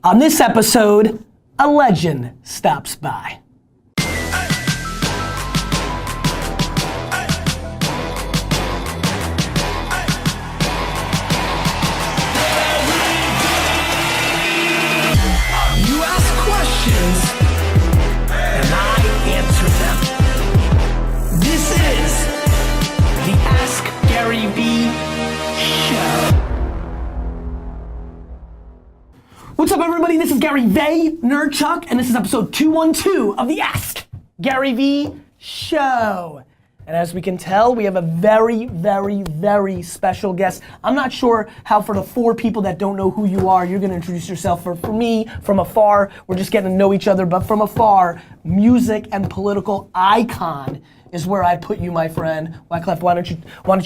On this episode, a legend stops by. What's up, everybody? This is Gary Vaynerchuk, and this is episode 212 of the Ask Gary V Show. And as we can tell, we have a very, very, very special guest. I'm not sure how, for the four people that don't know who you are, you're gonna introduce yourself. For me, from afar, we're just getting to know each other, but from afar, music and political icon is where I put you, my friend. Wyclef, why don't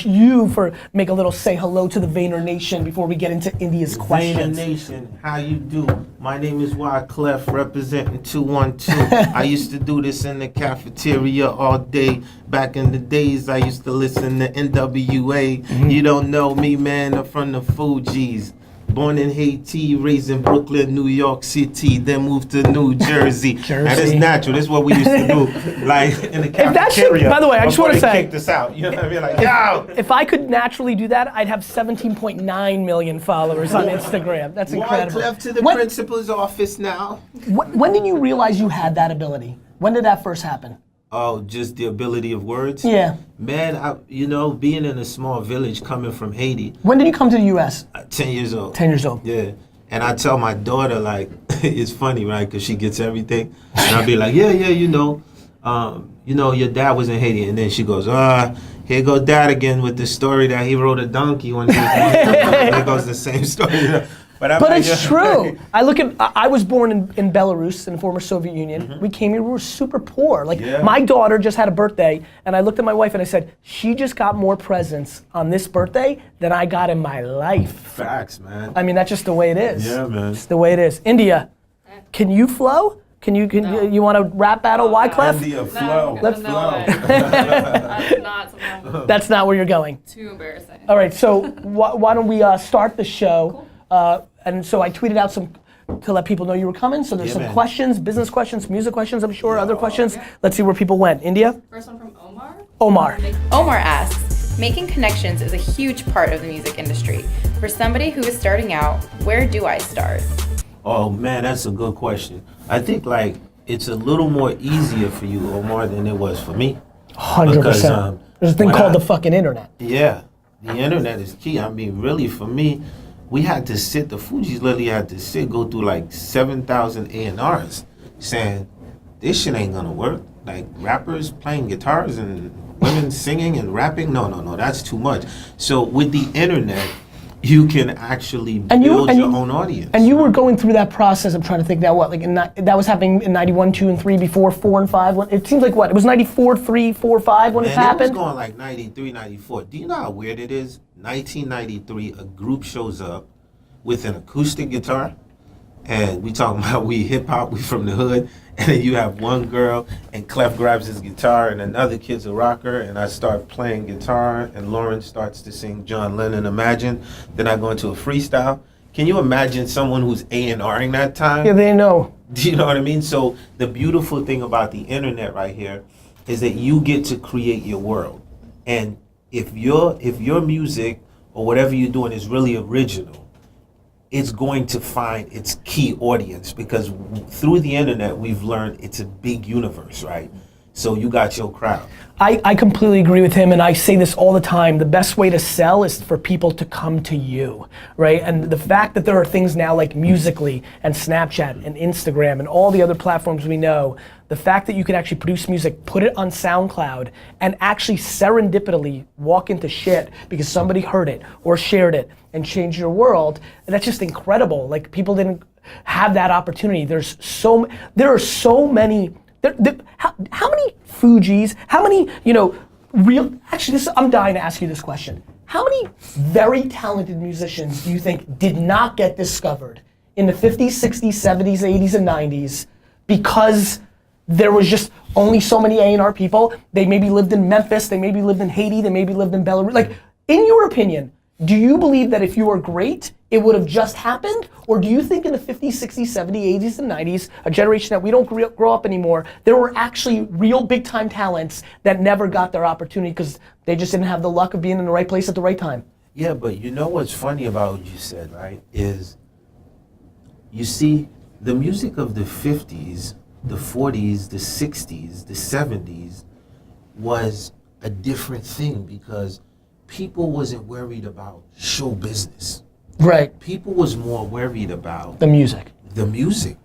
you make a little say hello to the Vayner Nation before we get into India's questions. Vayner Nation, how you do? My name is Wyclef, representing 212. I used to do this in the cafeteria all day. Back in the days, I used to listen to NWA. You don't know me, man, I'm from the Fugees. Born in Haiti, raised in Brooklyn, New York City, then moved to New Jersey. That is natural. This is what we used to do, like in the cafeteria. By the way, I just want to say, kicked us out. You know what I mean? Like, yo. If I could naturally do that, I'd have 17.9 million followers on Instagram. That's incredible. Wyclef to the principal's office now. When did you realize you had that ability? When did that first happen? Oh, just the ability of words? Yeah. Man, being in a small village coming from Haiti. When did you come to the US? 10 years old. 10 years old. Yeah. And I tell my daughter, like, it's funny, right? Because she gets everything. And I'll be like, yeah, your dad was in Haiti. And then she goes, here goes dad again with the story that he rode a donkey when he was there goes the same story. But it's true. I was born in Belarus, in the former Soviet Union. We came here, we were super poor. My daughter just had a birthday, and I looked at my wife and I said, she just got more presents on this birthday than I got in my life. Facts, man. I mean, that's just the way it is. Yeah, man. It's the way it is. India, can you flow? You want to rap battle Wyclef? India, flow. Let's flow. That's not something. That's not where you're going. Too embarrassing. All right, so why don't we start the show? Cool. And so I tweeted out to let people know you were coming. So there's some questions, business questions, music questions, I'm sure, other questions. Okay. Let's see where people went. India? First one from Omar. Omar asks, making connections is a huge part of the music industry. For somebody who is starting out, where do I start? Oh man, that's a good question. I think it's a little more easier for you, Omar, than it was for me. 100%. There's a thing called the fucking internet. Yeah, the internet is key. I mean, really, for me, we had to sit, the Fugees literally had to go through 7,000 A&Rs saying, this shit ain't gonna work. Like rappers playing guitars and women singing and rapping, no, that's too much. So with the internet, you can actually build your own audience. And you were going through that process, I'm trying to think now, that was happening in 91, 2, and 3, before 4 and 5? It seems like it was 94, 3, 4, 5 when it happened? It was going 93, 94. Do you know how weird it is? 1993, a group shows up with an acoustic guitar, and we talking about we hip hop, we from the hood, and then you have one girl, and Clef grabs his guitar, and another kid's a rocker, and I start playing guitar, and Lauren starts to sing John Lennon, Imagine. Then I go into a freestyle. Can you imagine someone who's A&Ring that time? Yeah, they know. Do you know what I mean? So the beautiful thing about the internet right here is that you get to create your world. And if your music or whatever you're doing is really original, it's going to find its key audience, because through the internet, we've learned it's a big universe, right? So you got your crowd. I completely agree with him, and I say this all the time. The best way to sell is for people to come to you, right? And the fact that there are things now like Musical.ly and Snapchat and Instagram and all the other platforms we know, the fact that you can actually produce music, put it on SoundCloud, and actually serendipitously walk into shit because somebody heard it or shared it and changed your world, that's just incredible. Like, people didn't have that opportunity. There are so many. How many Fugees, how many, I'm dying to ask you this question. How many very talented musicians do you think did not get discovered in the 50s, 60s, 70s, 80s, and 90s because there was just only so many A&R people? They maybe lived in Memphis, they maybe lived in Haiti, they maybe lived in Belarus. Like, in your opinion, do you believe that if you are great, it would have just happened? Or do you think in the 50s, 60s, 70s, 80s, and 90s, a generation that we don't grow up anymore, there were actually real big time talents that never got their opportunity because they just didn't have the luck of being in the right place at the right time? Yeah, but you know what's funny about what you said, right? Is you see the music of the 50s, the 40s, the 60s, the 70s was a different thing because people wasn't worried about show business. Right. People was more worried about The music. the music.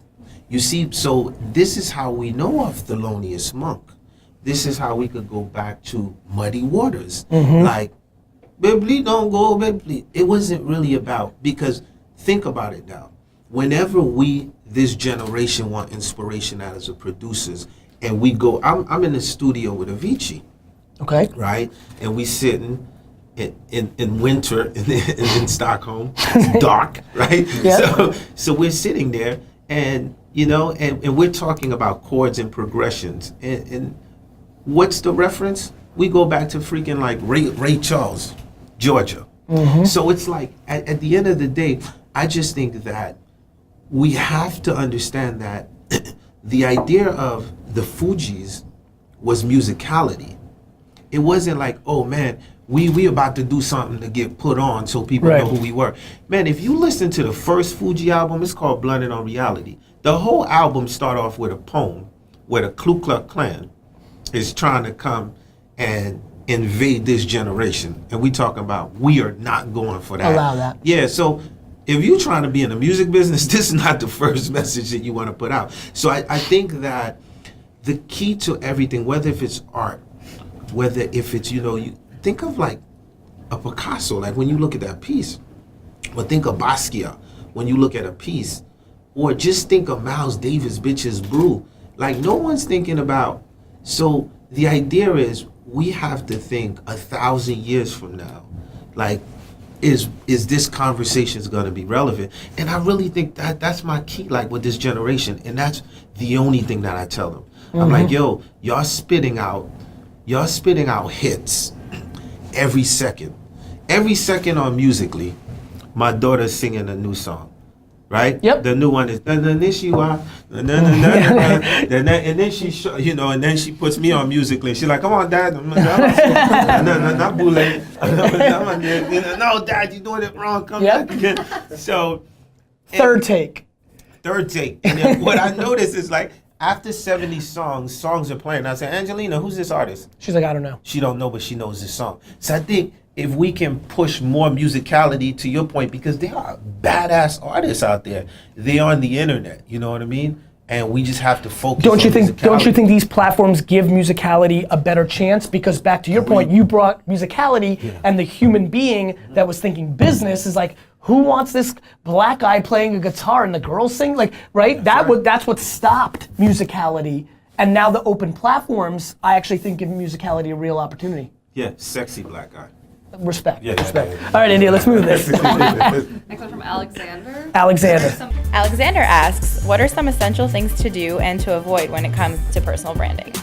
You see, so this is how we know of Thelonious Monk. This is how we could go back to Muddy Waters. Like, Bibli don't go, Bibli. It wasn't really about, because think about it now. Whenever we, this generation, want inspiration out as a producers, and we go, I'm in the studio with Avicii, Okay. right? And we sitting in winter in Stockholm. It's dark, right? Yeah. So we're sitting there, and you know, and we're talking about chords and progressions. And what's the reference? We go back to freaking like Ray Charles, Georgia. So it's like at the end of the day, I just think that we have to understand that the idea of the Fugees was musicality. It wasn't like, oh man, we about to do something to get put on so people Right. know who we were. Man, if you listen to the first Fuji album, it's called Blunted on Reality. The whole album start off with a poem where the Ku Klux Klan is trying to come and invade this generation. And we talking about we are not going for that. Allow that. Yeah, so if you're trying to be in the music business, this is not the first message that you want to put out. So I think that the key to everything, whether if it's art, whether if it's, you know, you think of like a Picasso, like when you look at that piece, or think of Basquiat when you look at a piece, or just think of Miles Davis' Bitches Brew. Like no one's thinking about, so the idea is we have to think 1,000 years from now, like, is this conversation going to be relevant? And I really think that that's my key, like with this generation, and that's the only thing that I tell them. I'm like, yo, y'all spitting out hits every second on Musically. My daughter's singing a new song, right? Yep. The new one is and then she you know, and then she puts me on Musically. She's like, come on, Dad. Not bootleg. No, Dad, you're doing it wrong. Come Yep. back again. So Third take. third take. And then what I noticed is like after 70 songs are playing. I said, Angelina, who's this artist? She's like, I don't know. She don't know, but she knows this song. So I think if we can push more musicality, to your point, because there are badass artists out there. They are on the internet, you know what I mean? And we just have to focus Don't you on think? musicality. Don't you think these platforms give musicality a better chance? Because back to your point, you brought musicality, and the human being that was thinking business is like, who wants this black guy playing a guitar and the girls sing? Like, right? That's what stopped musicality. And now the open platforms, I actually think give musicality a real opportunity. Yeah, sexy black guy. Respect. Yeah, respect. yeah. All right, India, let's move this. Next one from Alexander. Alexander. Alexander asks, what are some essential things to do and to avoid when it comes to personal branding?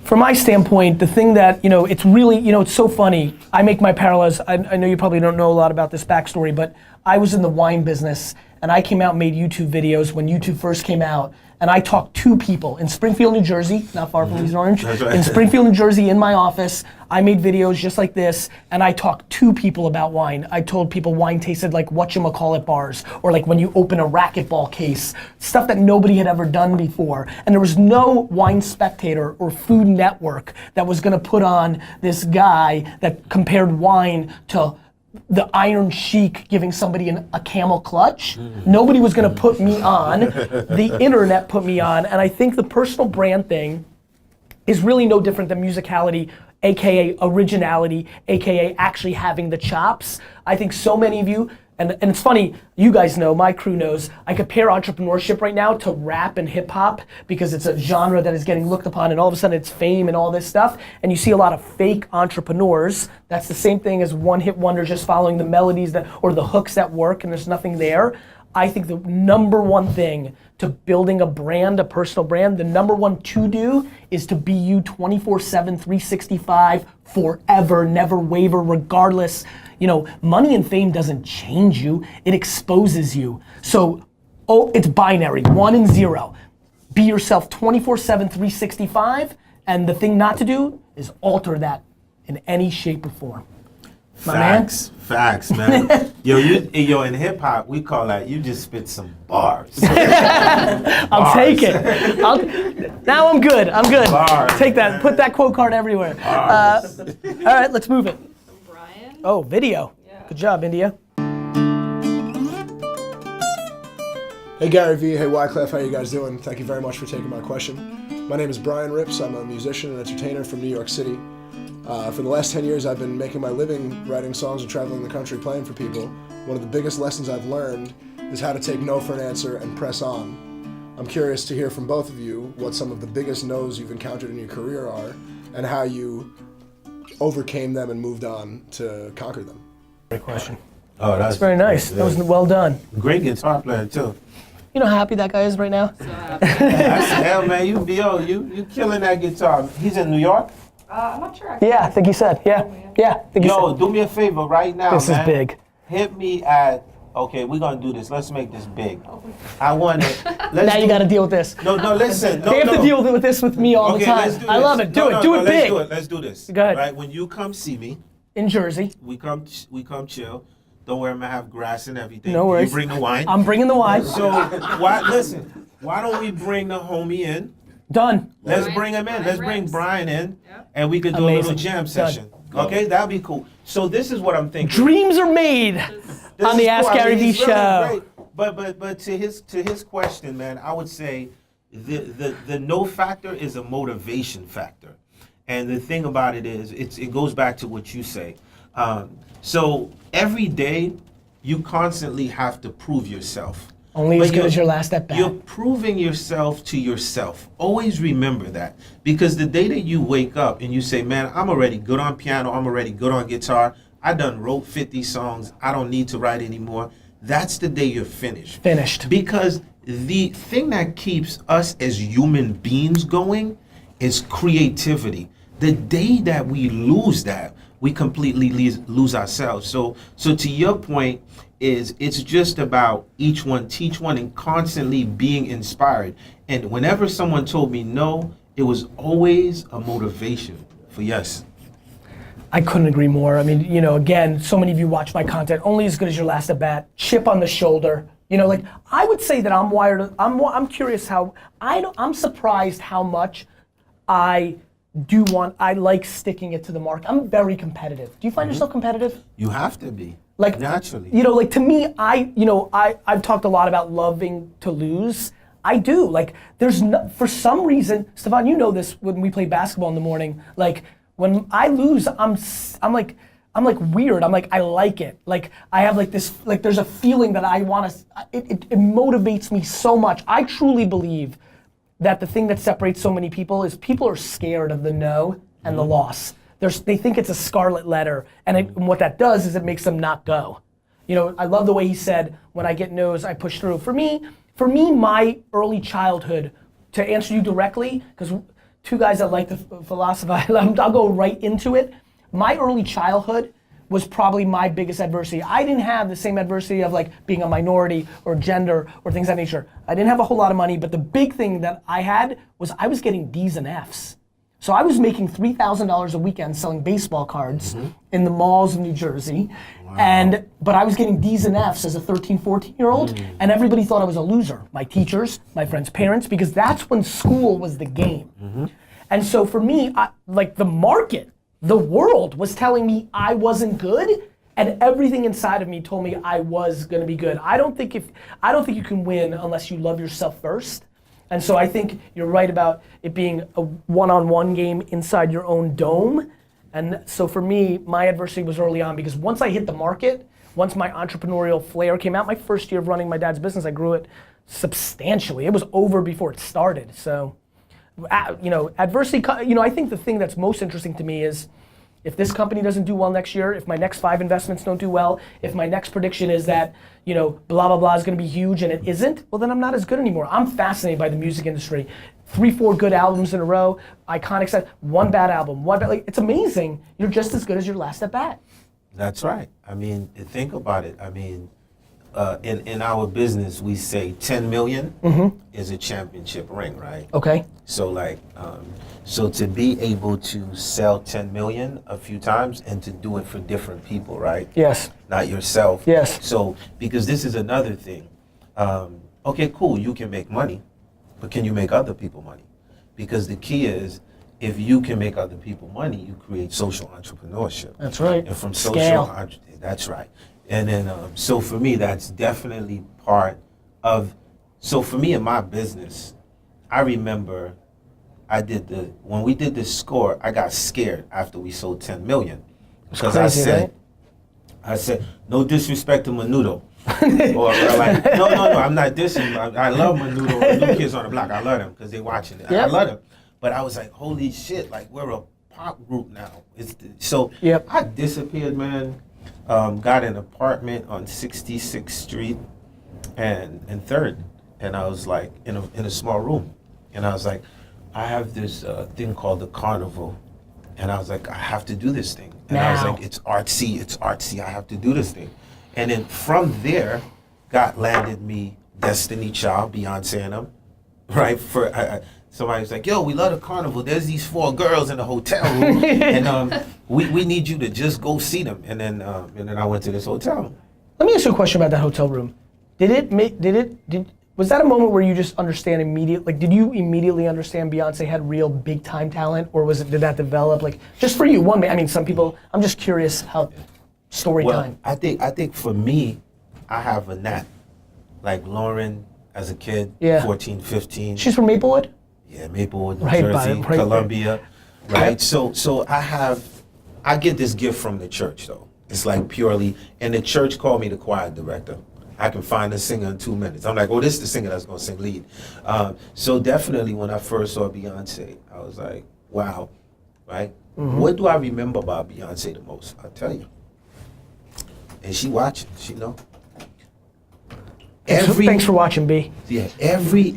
From my standpoint, the thing that, it's really, it's so funny. I make my parallels. I know you probably don't know a lot about this backstory, but I was in the wine business and I came out and made YouTube videos when YouTube first came out. And I talked to people in Springfield, New Jersey, not far from East Orange. That's right. In Springfield, New Jersey, in my office, I made videos just like this, and I talked to people about wine. I told people wine tasted like whatchamacallit bars, or like when you open a racquetball case, stuff that nobody had ever done before. And there was no wine spectator or Food Network that was gonna put on this guy that compared wine to the Iron Sheik giving somebody a camel clutch. Nobody was gonna put me on. The internet put me on, and I think the personal brand thing is really no different than musicality, AKA originality, AKA actually having the chops. I think so many of you, and it's funny, you guys know, my crew knows, I compare entrepreneurship right now to rap and hip hop because it's a genre that is getting looked upon and all of a sudden it's fame and all this stuff. And you see a lot of fake entrepreneurs. That's the same thing as one hit wonder just following the melodies or the hooks that work and there's nothing there. I think the number one thing to building a brand, a personal brand, the number one to do is to be you 24/7, 365, forever, never waver, regardless. You know, money and fame doesn't change you, it exposes you. So, it's binary, 1 and 0. Be yourself 24/7, 365, and the thing not to do is alter that in any shape or form. Facts, man. yo, in hip hop, we call that you just spit some bars. I'll take it. Now I'm good. Bars, Take that. man. Put that quote card everywhere. All right, let's move it. Brian? Oh, video. Yeah. Good job, India. Hey Gary V, hey Wyclef, how you guys doing? Thank you very much for taking my question. My name is Brian Rips. I'm a musician and entertainer from New York City. For the last 10 years, I've been making my living writing songs and traveling the country playing for people. One of the biggest lessons I've learned is how to take no for an answer and press on. I'm curious to hear from both of you what some of the biggest no's you've encountered in your career are and how you overcame them and moved on to conquer them. Great question. Oh, that's Very nice. That was well done. great guitar player too. You know how happy that guy is right now? So happy. Hell, man, you killing that guitar. He's in New York. I'm not sure. Actually. Yeah, I think he said. Yeah. I think he Yo, said. do me a favor right now, This is man. big. Hit me at. Okay, we're gonna do this. Let's make this big. I want it. Now you got to deal with this. No, listen. No, They have to deal with this with me all the time. Let's do I this. love it. Do it No, big. Let's do this. Go ahead. Right, when you come see me, In Jersey. we come chill. Don't worry, I'm gonna have grass and everything. No worries. You bring the wine. I'm bringing the wine. So why don't we bring the homie in? Done. Let's Brian- bring him in. Brian Let's bring Rips. Brian in, Yep. and we could do a Amazing. little jam Done. session. Okay, that'd be cool. So this is what I'm thinking. Dreams are made This on the is Ask cool. I Gary mean, Vee he's really show. great. But to his question, man, I would say the no factor is a motivation factor, and the thing about it is it goes back to what you say. So every day you constantly have to prove yourself. Only But as good as your last at bat. You're proving yourself to yourself. Always remember that. Because the day that you wake up and you say, man, I'm already good on piano, I'm already good on guitar, I done wrote 50 songs, I don't need to write anymore, that's the day you're finished. Finished. Because the thing that keeps us as human beings going is creativity. The day that we lose that, we completely lose ourselves. So to your point, it's just about each one teach one and constantly being inspired. And whenever someone told me no, it was always a motivation for yes. I couldn't agree more. I mean, you know, again, so many of you watch my content, only as good as your last at bat, chip on the shoulder. You know, like, I would say that I'm wired, I'm curious how, I'm surprised how much I like sticking it to the mark. I'm very competitive. Do you find yourself competitive? You have to be. Like, naturally. You know, like to me, I've talked a lot about loving to lose. I do. Like, there's no, for some reason, Stefan, you know this when we play basketball in the morning. Like, when I lose, I'm like weird. I'm like, I like it. Like, I have like this, like there's a feeling that I want to, it motivates me so much. I truly believe that the thing that separates so many people is people are scared of the no and the loss. They think it's a scarlet letter, and what that does is it makes them not go. You know, I love the way he said, when I get no's, I push through. For me, my early childhood, to answer you directly, because two guys that like to philosophize, I'll go right into it. My early childhood was probably my biggest adversity. I didn't have the same adversity of like being a minority or gender or things of that nature. I didn't have a whole lot of money, but the big thing that I had was I was getting D's and F's. So I was making $3,000 a weekend selling baseball cards in the malls of New Jersey. Wow. But I was getting D's and F's as a 13, 14-year-old, and everybody thought I was a loser. My teachers, my friends' parents, because that's when school was the game. And so for me, like the market, the world was telling me I wasn't good, and everything inside of me told me I was gonna be good. I don't think you can win unless you love yourself first. And so I think you're right about it being a one-on-one game inside your own dome. And so for me, my adversity was early on, because once I hit the market, once my entrepreneurial flair came out, my first year of running my dad's business, I grew it substantially. It was over before it started. So, you know, adversity, you know, I think the thing that's most interesting to me is if this company doesn't do well next year, if my next 5 investments don't do well, if my next prediction is that, you know, blah, blah, blah is gonna be huge and it isn't, well then I'm not as good anymore. I'm fascinated by the music industry. 3, 4 good albums in a row, iconic set, 1 bad album, like, it's amazing. You're just as good as your last at bat. That's right. I mean, think about it. I mean, in our business, we say 10 million is a championship ring, right? Okay. So like, so to be able to sell 10 million a few times and to do it for different people, right? Yes. Not yourself. Yes. So, because this is another thing. Okay, cool, you can make money, but can you make other people money? Because the key is, if you can make other people money, you create social entrepreneurship. That's right. And from Scale. that's right. And then, so for me, that's definitely part of, so for me in my business, I remember when we did this score, I got scared after we sold 10 million. Because crazy, right? I said, no disrespect to Menudo. or like, no, I'm not dissing. I love Menudo, New Kids on the Block. I love them because they're watching it. Yep. I love them. But I was like, holy shit, like we're a pop group now. So Yep. I disappeared, man. Got an apartment on 66th Street and 3rd. And I was like in a small room. And I was like, I have this thing called the Carnival. And I was like, I have to do this thing. And I was Now. like, it's artsy, I have to do this thing. And then from there, God landed me Destiny Child, Beyonce and them, right? Somebody was like, yo, we love the Carnival. There's these 4 girls in the hotel room, and we need you to just go see them. And then I went to this hotel. Let me ask you a question about that hotel room. Was that a moment where you just understand immediately, like did you immediately understand Beyonce had real big time talent, or did that develop, like, just for you, one man, I mean some people, I'm just curious how, story time. I think for me, I have a knack. Like Lauren as a kid, Yeah. 14, 15. She's from Maplewood? Yeah, Maplewood, New Right by Jersey, it, right Columbia, right? Yep. So I get this gift from the church though. It's like purely, and the church called me the choir director. I can find a singer in 2 minutes. I'm like, oh, this is the singer that's gonna sing lead. So definitely when I first saw Beyonce, I was like, wow, right? What do I remember about Beyonce the most? I'll tell you. And she watching, she know. Thanks for watching, B. Yeah, every,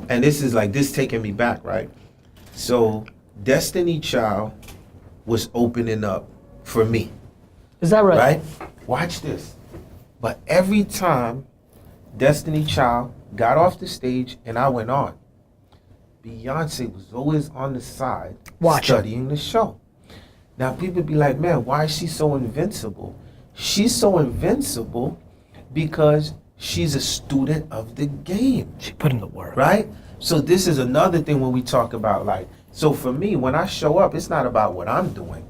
and this is like, this taking me back, right? So Destiny Child was opening up for me, Is that right? right? Watch this. But every time Destiny Child got off the stage and I went on, Beyonce was always on the side studying the show. Now people be like, man, why is she so invincible? She's so invincible because she's a student of the game. She put in the work. Right? So this is another thing when we talk about like, so for me, when I show up, it's not about what I'm doing.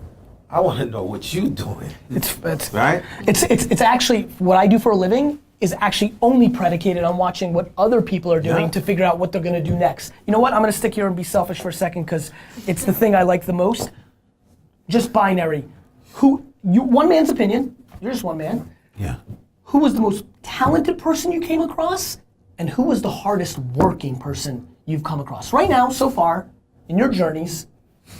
I want to know what you're doing. It's right? It's actually, what I do for a living is actually only predicated on watching what other people are doing to figure out what they're gonna do next. You know what, I'm gonna stick here and be selfish for a second because it's the thing I like the most. Just binary. One man's opinion, you're just one man. Yeah. Who was the most talented person you came across? And who was the hardest working person you've come across? Right now, so far, in your journeys,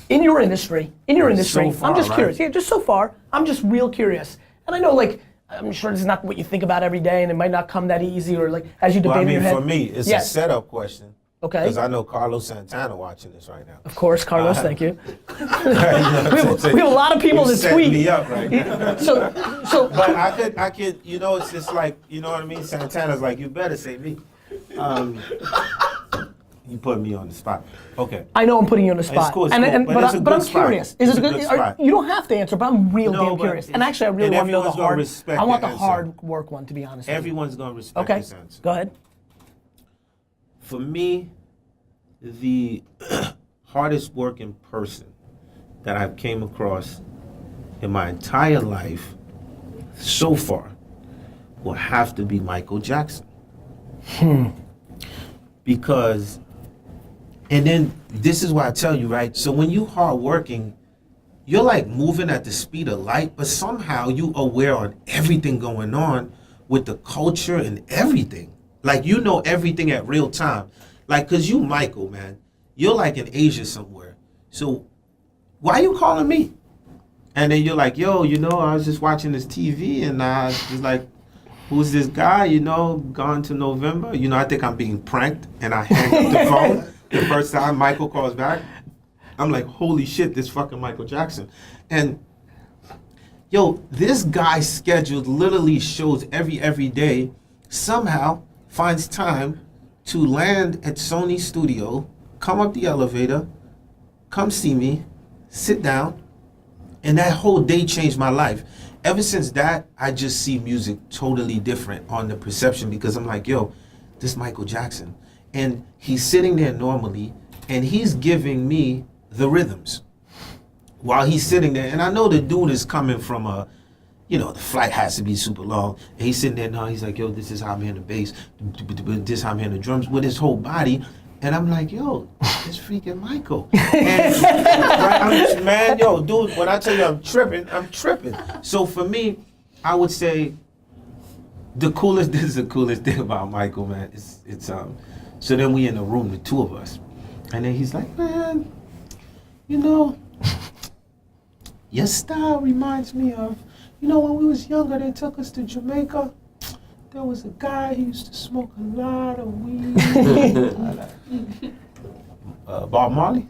in your industry, So far, I'm just right? curious. Yeah, just so far, I'm just real curious. And I know, like, I'm sure this is not what you think about every day, and it might not come that easy, or like as you debate Well, I in mean, your head. for me, it's a setup question. Okay. Because I know Carlos Santana watching this right now. Of course, Carlos, thank you. You know what I'm We have a lot of people You that set tweet. me up right now. So But I could, you know, it's just like, you know what I mean? Santana's like, you better say me. You put me on the spot. Okay. I know I'm putting you on the spot. cool, it's and, cool, and, but but, it's a but good I'm spot. curious. Is It's it a good? good spot. You don't have to answer, but I'm real No, damn but curious. And it's- actually, I really and want to know the everyone's gonna hard. respect I want the the answer. hard work one, to be honest. Everyone's going to respect Okay. this answer. Go ahead. For me, the hardest working person that I've came across in my entire life so far will have to be Michael Jackson. Because, and then this is why I tell you, right? So when you hard working, you're like moving at the speed of light, but somehow you aware on everything going on with the culture and everything. Like you know everything at real time. Like, cause you Michael, man, you're like in Asia somewhere. So why you calling me? And then you're like, yo, you know, I was just watching this TV and I was like, who's this guy, you know, gone to November? You know, I think I'm being pranked and I hang up the phone. The first time Michael calls back, I'm like, holy shit, this fucking Michael Jackson. And yo, this guy scheduled literally shows every day, somehow finds time to land at Sony Studio, come up the elevator, come see me, sit down, and that whole day changed my life. Ever since that, I just see music totally different on the perception because I'm like, yo, this Michael Jackson. And he's sitting there normally, and he's giving me the rhythms while he's sitting there. And I know the dude is coming from a, you know, the flight has to be super long. And he's sitting there now, he's like, yo, this is how I'm hearing the bass, this is how I'm hearing the drums with his whole body. And I'm like, yo, it's freaking Michael. And, right, man, yo, dude, when I tell you I'm tripping. So for me, I would say this is the coolest thing about Michael, man. It's so then we in the room, the two of us. And then he's like, man, you know, your style reminds me of, you know, when we was younger, they took us to Jamaica. There was a guy who used to smoke a lot of weed. Bob Marley?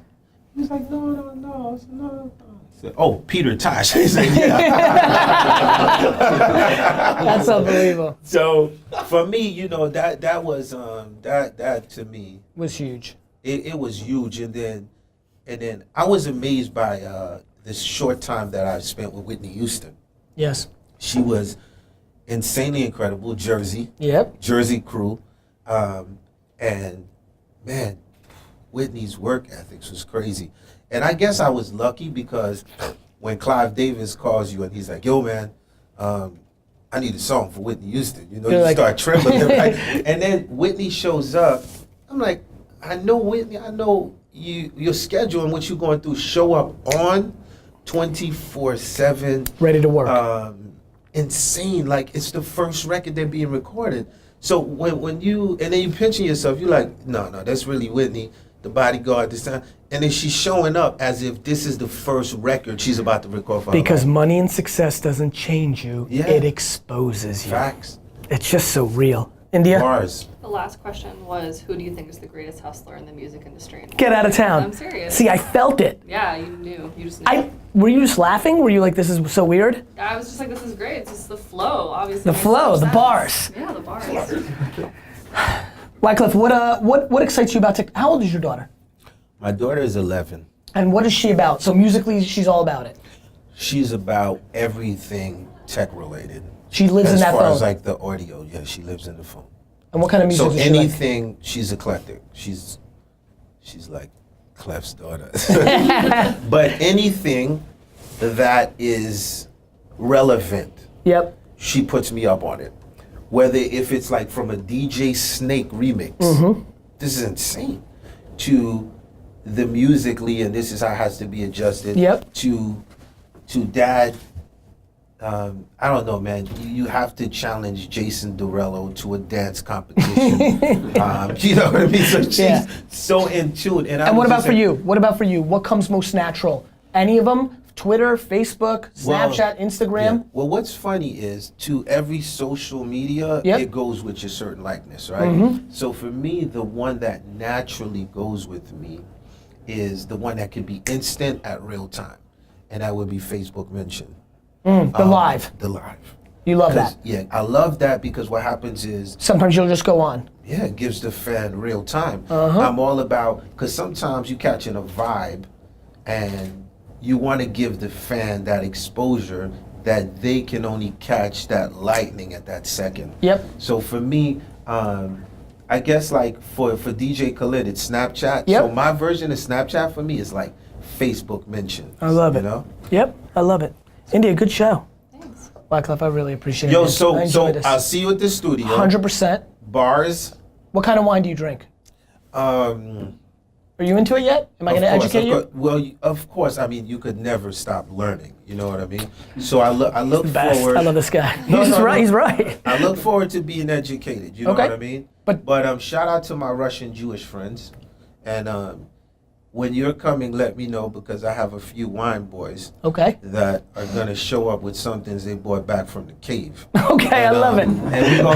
He was like, no. It's another. I said, oh, Peter Tosh. He said, yeah. That's unbelievable. So for me, you know, that was that to me Was huge. It was huge, and then I was amazed by this short time that I spent with Whitney Houston. Yes. She was insanely incredible, Jersey crew, and man, Whitney's work ethics was crazy. And I guess I was lucky because when Clive Davis calls you and he's like, yo man, I need a song for Whitney Houston, you know, you start trembling, right? And then Whitney shows up, I'm like, I know Whitney, I know your schedule and what you're going through, show up on 24/7, ready to work. Insane, like it's the first record they're being recorded. So when you, and then you pinching yourself, you're like, no, that's really Whitney, the bodyguard this time. And then she's showing up as if this is the first record she's about to record for her Because life. money and success doesn't change you, Yeah. it exposes you. Facts. It's just so real. India? Bars. The last question was, who do you think is the greatest hustler in the music industry? Get out of town. I'm serious. See, I felt it. Yeah, you knew. You just knew. Were you just laughing? Were you like, this is so weird? I was just like, this is great. It's just the flow, obviously. The makes flow, so the much bars. sense. Yeah, the bars. Wyclef, what excites you about how old is your daughter? My daughter is 11. And what is she about? So musically, she's all about it. She's about everything tech related. She lives in that As far phone. as like the audio, yeah, she lives in the phone. And what kind of music So does she like? anything, she's eclectic. She's like Clef's daughter. But anything that is relevant, Yep. she puts me up on it. Whether if it's like from a DJ Snake remix, this is insane, to the musically, and this is how it has to be adjusted. Yep. To dad. I don't know, man. You have to challenge Jason Derulo to a dance competition. You know what I mean? So she's so in tune. And what about for you? What about for you? What comes most natural? Any of them? Twitter, Facebook, Snapchat, Instagram? Yeah. Well, what's funny is to every social media, it goes with your certain likeness, right? So for me, the one that naturally goes with me is the one that can be instant at real time. And that would be Facebook mention. The live. The live. You love that. Yeah, I love that because what happens is, Sometimes you'll just go on. yeah, it gives the fan real time. I'm all about, because sometimes you catching a vibe and you want to give the fan that exposure that they can only catch that lightning at that second. Yep. So for me, I guess like for DJ Khalid, it's Snapchat. Yep. So my version of Snapchat for me is like Facebook mention. I love it. You know? Yep, I love it. India, good show. Thanks. Wyclef, I really appreciate Yo, it. so I enjoyed this. I'll see you at the studio. 100%. Bars. What kind of wine do you drink? Are you into it yet? Am I going to educate you? Well, of course. I mean, you could never stop learning. You know what I mean? So I look Best. forward. I love this guy. No, He's no, right. no. He's right. I look forward to being educated. You know Okay. what I mean? But shout out to my Russian Jewish friends, and when you're coming, let me know, because I have a few wine boys Okay. that are gonna show up with some things they brought back from the cave. Okay, I love it. And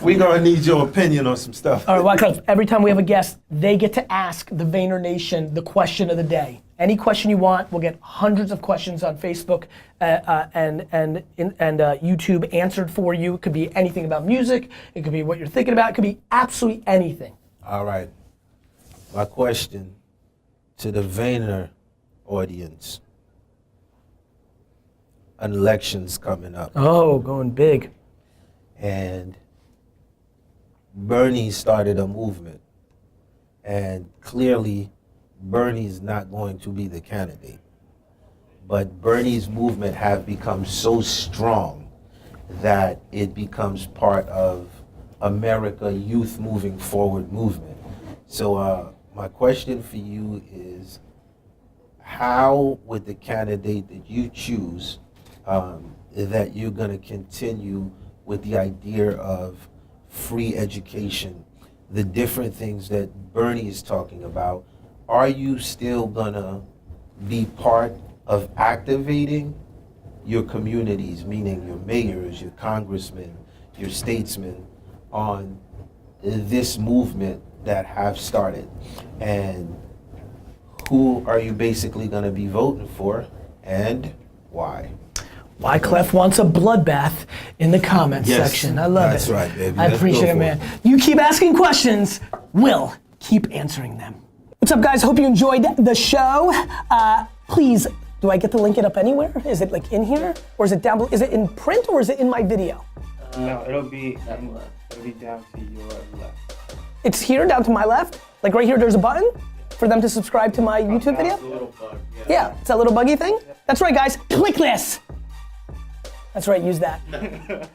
we gonna need your opinion on some stuff. All right, Wyclef, every time we have a guest, they get to ask the Vayner Nation the question of the day. Any question you want, we'll get hundreds of questions on Facebook and YouTube answered for you. It could be anything about music. It could be what you're thinking about. It could be absolutely anything. All right. My question to the Vayner audience. An election's coming up. Oh, going big. And Bernie started a movement. And clearly, Bernie's not going to be the candidate. But Bernie's movement have become so strong that it becomes part of America Youth Moving Forward movement. So my question for you is, how would the candidate that you choose, that you're going to continue with the idea of free education, the different things that Bernie is talking about, are you still going to be part of activating your communities, meaning your mayors, your congressmen, your statesmen, on this movement that have started? And who are you basically going to be voting for, and why? Wyclef wants a bloodbath in the comments section. I love it. That's right, baby. I Let's appreciate go it, for man. You keep asking questions, we'll keep answering them. What's up, guys? Hope you enjoyed the show. Please, do I get to link it up anywhere? Is it like in here, or is it down below? Is it in print, or is it in my video? No, it'll be down to your left. It's here, down to my left? Like right here, there's a button for them to subscribe to my YouTube video? The little bug, Yeah, it's that little buggy thing? That's right, guys. Click this. That's right, use that.